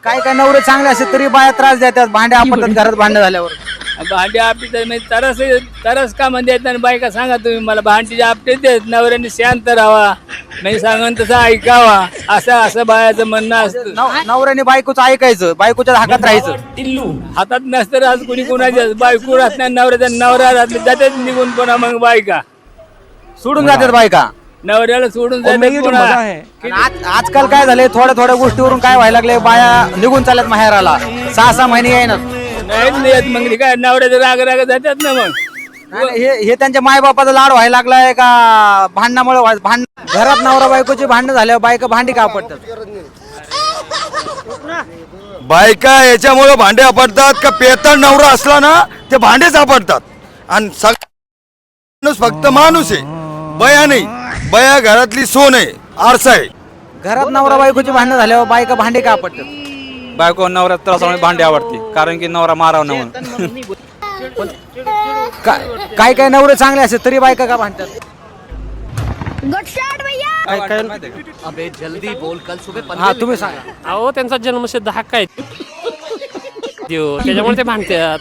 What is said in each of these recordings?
काय काय नवरे चांगले असते तरी बाया त्रास देतात, भांडे आपटतात घरात भांडण झाल्यावर. भांडी आपली म्हणजे तरस का म्हणते येत नाही बायका सांगा तुम्ही मला भांडीचे आपटे देत नवऱ्याने शांत राहावा नाही सांगन तसं ऐकावा असं बायाचं म्हणणं असतं. नवऱ्याने बायकोचं ऐकायचं, बायकोच्या हातात राहायचं. हातात नसतं आज कुणी कुणाच्या बायको राहत नाही नवऱ्याचा नवरा राहत नाही जातात निघून पुन्हा मग बायका सोडून जातात बायका. नवऱ्याला सोडून जातात पुन्हा. आणि आजकाल काय झालंय, थोड्या गोष्टीवरून काय व्हायला लागले, बाया निघून चालत माहेराला 6-6 महिने येणार नाही येत मग काय नवऱ्याचे राग जातात ना मग. हे त्यांच्या मायबापाचा लाड व्हायला लागलाय का भांडणामुळे घरात नवरा बायकोची भांडणं झाल्यावर बायका भांडी का आपटतात? बायका याच्यामुळे भांडे आपटतात का पेतर नवरा असला ना ते भांडेच आपटतात. आणि माणूस फक्त माणूस आहे, बया नाही. बया घरातली सोन आहे, आरसा आहे. घरात नवरा बायकोची भांडणं झाल्यावर बायका भांडी का आपटतात? बायको नवऱ्यात त्रासामुळे भांडी आवडते, कारण की नवरा माराव ना म्हणून. काय काय नवरे चांगले असते तरी बायका का भांडतात? हा तुम्ही सांगा. अहो त्यांचा जन्मसिद्ध हक्क आहे त्याच्यामुळे ते भांडतात.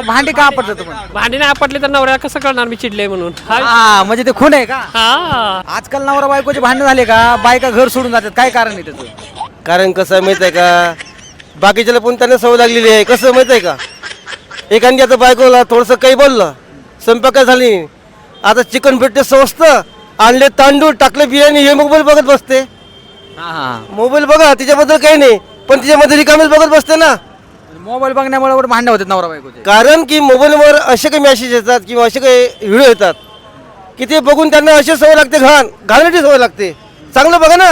भांडी का आपटतात तुम्हाला? भांडी नाही आपटले तर नवऱ्याला कसं कळणार मी चिडले म्हणून. हा म्हणजे ते खून आहे का? हा आजकाल नवरा बायकोचे भांडण झाले का बायका घर सोडून जातात, काय कारण आहे त्याचं? कारण कसं आहे माहित आहे का, बाकीच्याला पण त्यांना सवय लागलेली आहे. कसं माहित आहे का, एखाद्या आता बायकोला थोडंसं काही बोललं, स्वयंपाक झाली, आता चिकन भेटते स्वस्त, आणले तांदूळ, टाकले बिर्याणी, हे मोबाईल बघत बसते. मोबाईल बघा त्याच्याबद्दल काही नाही, पण तिच्यामध्ये रिकामेच बघत बसते ना. मोबाईल बघण्यामुळे भांडण होतात नवरा बायकोचे. कारण की मोबाईलवर असे काही मेसेज येतात किंवा असे काही व्हिडिओ येतात की ते बघून त्यांना अशी सवय लागते, घालण्याची सवय लागते. चांगलं बघा ना,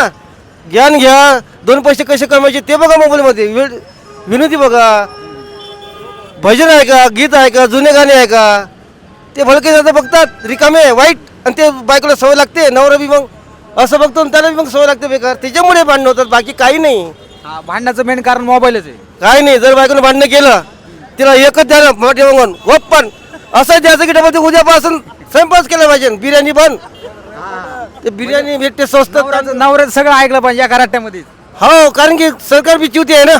ज्ञान घ्या, 2 पैसे कसे कमायचे ते बघा मोबाईलमध्ये, विनोदी बघा, भजन आहे का, गीत आहे का, जुने गाणे आहे का, ते भलके जाता बघतात रिकामे वाईट, आणि ते बायकोला सवय लागते. नवरा बी मग असं बघतो आणि त्याला बी मग सवय लागते बेकार, त्याच्यामुळे भांडणं होतात, बाकी काही नाही. भांडणाचं मेन कारण मोबाईलच आहे. काय नाही, जर बायकोनं भांडणं केलं तिला एकच द्यायला मोठे बघून पण असं द्यायचं की डबल उद्यापासून स्वयंपाक केला पाहिजे, बिर्याणी बंद. ते बिर्याणी भेटते स्वस्त. नवऱ्याचं सगळं ऐकलं पाहिजे या कराट्यामध्ये. हो, कारण की सरकार बी चिवती आहे ना.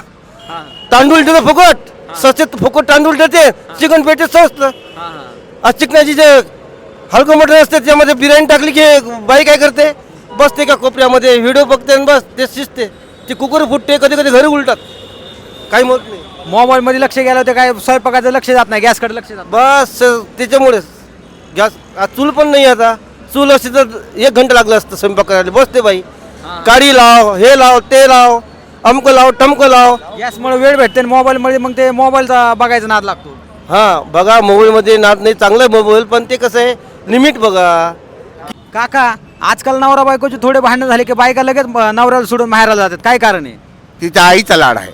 तांदूळ देतो फुकट, स्वस्त फुकट तांदूळ देते, चिकन भेटते स्वस्त. आज चिकनाची जे हलकं मटण असते त्यामध्ये बिर्याणी टाकली की बाई काय करते, बसते का कोपऱ्यामध्ये व्हिडिओ बघते आणि बस ते शिजते, ती कुकर फुटते, कधी कधी घरी उलटात, काही होत नाही. मोबाईल मध्ये लक्ष गेलं तर काय स्वयंपाकाचं लक्ष जात नाही, गॅसकडे लक्ष जात. बस त्याच्यामुळेच गॅस, चूल पण नाही. आता चूल असते तर 1 घंटा लागला असतं स्वयंपाक करायला. बसते बाई, काडी लाव, हे लाव, ते लाव, अमकं लाव, टमकं लाव. गॅसमुळे वेळ भेटते, मोबाईल मध्ये मग ते मोबाईलचा बघायचा नाद लागतो. हा बघा, मोबाईलमध्ये नाद नाही, चांगला आहे मोबाईल, पण ते कसं आहे लिमिट बघा. काका आजकाल नवरा बायकोचे थोडे भांडण झाले की बायका लगेच नवऱ्याला सोडून माहेराला जातात, काय कारण आहे? तिच्या आईचा लाड आहे.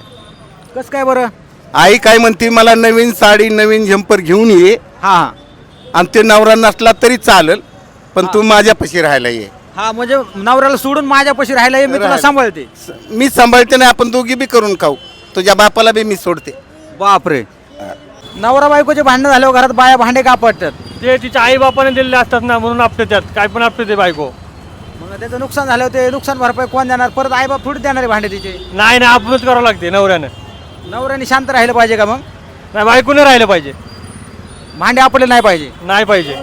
कसं काय बरं? आई काय म्हणते, मला नवीन साडी, नवीन झंपर घेऊन ये. हा आणि ते नवरा नसला तरी चालेल, पण तू माझ्यापाशी राहायला ये. हा म्हणजे नवऱ्याला सोडून माझ्यापाशी राहायला ये, मी तुला सांभाळते. मी सांभाळते नाही, आपण दोघी बी करून खाऊ. तुझ्या बापाला बी मी सोडते. बापरे. नवरा बायकोचे भांडण झाल्यावर घरात बाया भांडे का आपटतात? ते तिच्या आई बापाने दिलेले असतात ना, म्हणून आपटे त्यात काय पण आपटे ते बायको. मग त्याचं नुकसान झालं, ते नुकसान भरपाई कोण देणार? परत आई बाप थोडी देणार आहे भांडे तिचे. नाही नाही, आपणच करावं लागते नवऱ्यानं. नवऱ्याने शांत राहिलं पाहिजे का? मग नाही, बायकोने राहिलं पाहिजे. भांडे आपले नाही पाहिजे. नाही पाहिजे.